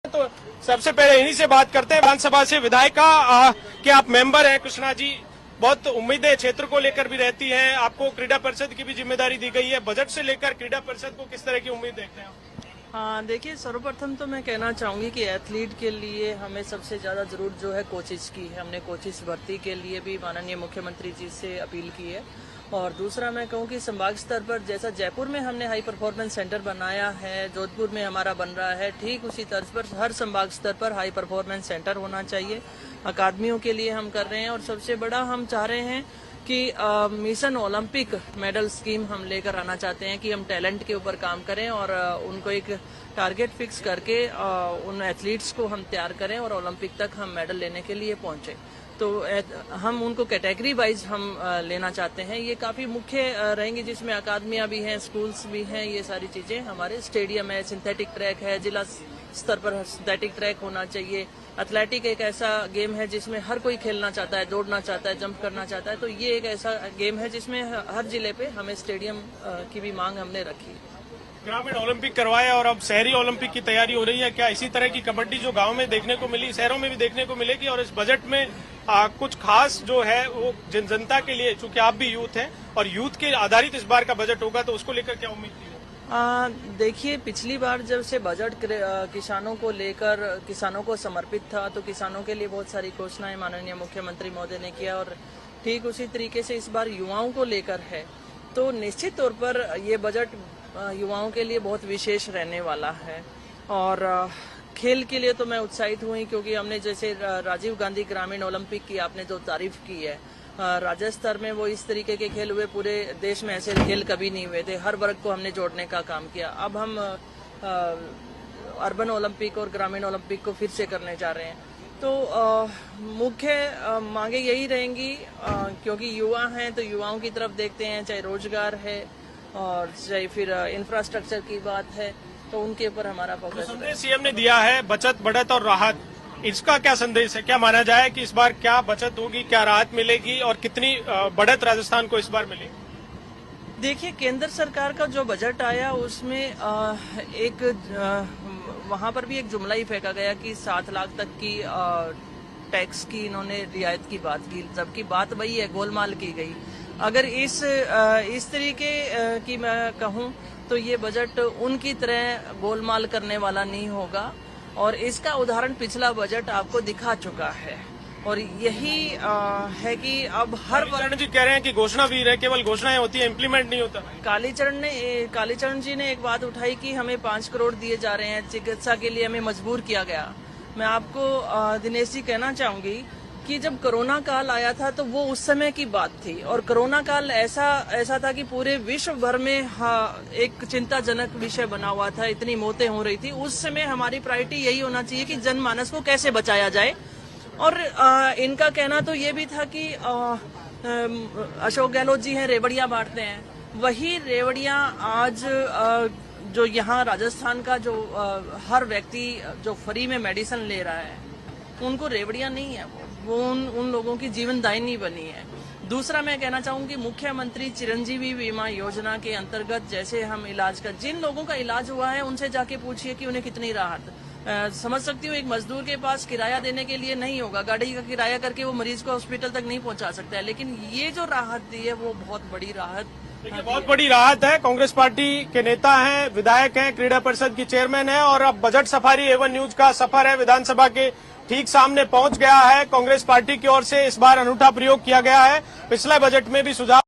तो सबसे पहले इन्हीं से बात करते हैं। विधानसभा से विधायिका के आप मेंबर हैं कृष्णा जी, बहुत उम्मीदें क्षेत्र को लेकर भी रहती हैं। आपको क्रीड़ा परिषद की भी जिम्मेदारी दी गई है। बजट से लेकर क्रीड़ा परिषद को किस तरह की उम्मीद देखते हैं आप? हाँ, देखिए, सर्वप्रथम तो मैं कहना चाहूंगी कि एथलीट के लिए हमें सबसे ज्यादा जरूरत जो है कोचिज की है। हमने कोचिज भर्ती के लिए भी माननीय मुख्यमंत्री जी से अपील की है। और दूसरा मैं कहूँ कि संभाग स्तर पर जैसा जयपुर में हमने हाई परफॉर्मेंस सेंटर बनाया है, जोधपुर में हमारा बन रहा है, ठीक उसी तर्ज पर हर संभाग स्तर पर हाई परफॉर्मेंस सेंटर होना चाहिए। अकादमियों के लिए हम कर रहे हैं और सबसे बड़ा हम चाह रहे हैं कि मिशन ओलंपिक मेडल स्कीम हम लेकर आना चाहते हैं कि हम टैलेंट के ऊपर काम करें और उनको एक टारगेट फिक्स करके उन एथलीट्स को हम तैयार करें और ओलंपिक तक हम मेडल लेने के लिए पहुंचे। तो हम उनको कैटेगरी वाइज हम लेना चाहते हैं। ये काफी मुख्य रहेंगी, जिसमें अकादमियां भी हैं, स्कूल्स भी हैं, ये सारी चीजें। हमारे स्टेडियम है, सिंथेटिक ट्रैक है, जिला स्तर पर सिंथेटिक ट्रैक होना चाहिए। एथलेटिक एक ऐसा गेम है जिसमें हर कोई खेलना चाहता है, दौड़ना चाहता है, जंप करना चाहता है। तो ये एक ऐसा गेम है जिसमें हर जिले पे हमें स्टेडियम की भी मांग हमने रखी है। ग्रामीण ओलंपिक करवाया और अब शहरी ओलंपिक की तैयारी हो रही है। क्या इसी तरह की कबड्डी जो गांव में देखने को मिली, शहरों में भी देखने को मिलेगी? और इस बजट में कुछ खास जो है वो जनता के लिए, चूंकि आप भी यूथ हैं और यूथ के आधारित इस बार का बजट होगा, तो उसको लेकर क्या उम्मीद थी? देखिए, पिछली बार जब से बजट किसानों को लेकर किसानों को समर्पित था, तो किसानों के लिए बहुत सारी घोषणाएं माननीय मुख्यमंत्री महोदय ने किया और ठीक उसी तरीके से इस बार युवाओं को लेकर है। तो निश्चित तौर पर ये बजट युवाओं के लिए बहुत विशेष रहने वाला है। और खेल के लिए तो मैं उत्साहित हुई, क्योंकि हमने जैसे राजीव गांधी ग्रामीण ओलंपिक की आपने जो तारीफ की है, राज्य स्तर में वो इस तरीके के खेल हुए, पूरे देश में ऐसे खेल कभी नहीं हुए थे। हर वर्ग को हमने जोड़ने का काम किया। अब हम अर्बन ओलंपिक और ग्रामीण ओलंपिक को फिर से करने जा रहे हैं। तो मुख्य मांगे यही रहेंगी, क्योंकि युवा हैं तो युवाओं की तरफ देखते हैं, चाहे रोजगार है और चाहे फिर इंफ्रास्ट्रक्चर की बात है, तो उनके ऊपर हमारा फोकस है। संदेश सीएम ने दिया है बचत, बढ़त और राहत, इसका क्या संदेश है? क्या माना जाए कि इस बार क्या बचत होगी, क्या राहत मिलेगी और कितनी बढ़त राजस्थान को इस बार मिलेगी? देखिए, केंद्र सरकार का जो बजट आया उसमें वहां पर भी एक जुमला ही फेंका गया कि 7 लाख तक की टैक्स की इन्होंने रियायत की बात की, जबकि बात वही है, गोलमाल की गई। अगर इस तरीके की मैं कहूं तो ये बजट उनकी तरह गोलमाल करने वाला नहीं होगा। और इसका उदाहरण पिछला बजट आपको दिखा चुका है। और यही है कि अब हर कालीचरण जी कह रहे हैं कि घोषणा भी है, केवल घोषणाएं होती है, इम्प्लीमेंट नहीं होता। कालीचरण जी ने एक बात उठाई कि हमें 5 करोड़ दिए जा रहे हैं, चिकित्सा के लिए हमें मजबूर किया गया। मैं आपको दिनेश जी कहना चाहूंगी कि जब कोरोना काल आया था तो वो उस समय की बात थी। और कोरोना काल ऐसा था कि पूरे विश्व भर में एक चिंताजनक विषय बना हुआ था, इतनी मौतें हो रही थी। उस समय हमारी प्रायोरिटी यही होना चाहिए कि जनमानस को कैसे बचाया जाए। और इनका कहना तो ये भी था कि अशोक गहलोत जी हैं, रेवड़ियां बांटते हैं। वही रेवड़ियां आज जो यहाँ राजस्थान का जो हर व्यक्ति जो फ्री में मेडिसिन ले रहा है, उनको रेवड़ियां नहीं है, वो उन लोगों की जीवनदायिनी बनी है। दूसरा मैं कहना चाहूंगी, मुख्यमंत्री चिरंजीवी बीमा योजना के अंतर्गत जैसे हम इलाज का, जिन लोगों का इलाज हुआ है उनसे जाके पूछिए कि उन्हें कितनी राहत। समझ सकती हूँ, एक मजदूर के पास किराया देने के लिए नहीं होगा, गाड़ी का किराया करके वो मरीज को हॉस्पिटल तक नहीं पहुंचा सकता है, लेकिन ये जो राहत दी है वो बहुत बड़ी राहत। देखिए, बहुत बड़ी राहत है। कांग्रेस पार्टी के नेता हैं, विधायक हैं, क्रीड़ा परिषद की चेयरमैन है और अब बजट सफारी एवन न्यूज का सफर है, विधानसभा के ठीक सामने पहुंच गया है। कांग्रेस पार्टी की ओर से इस बार अनूठा प्रयोग किया गया है। पिछले बजट में भी सुझाव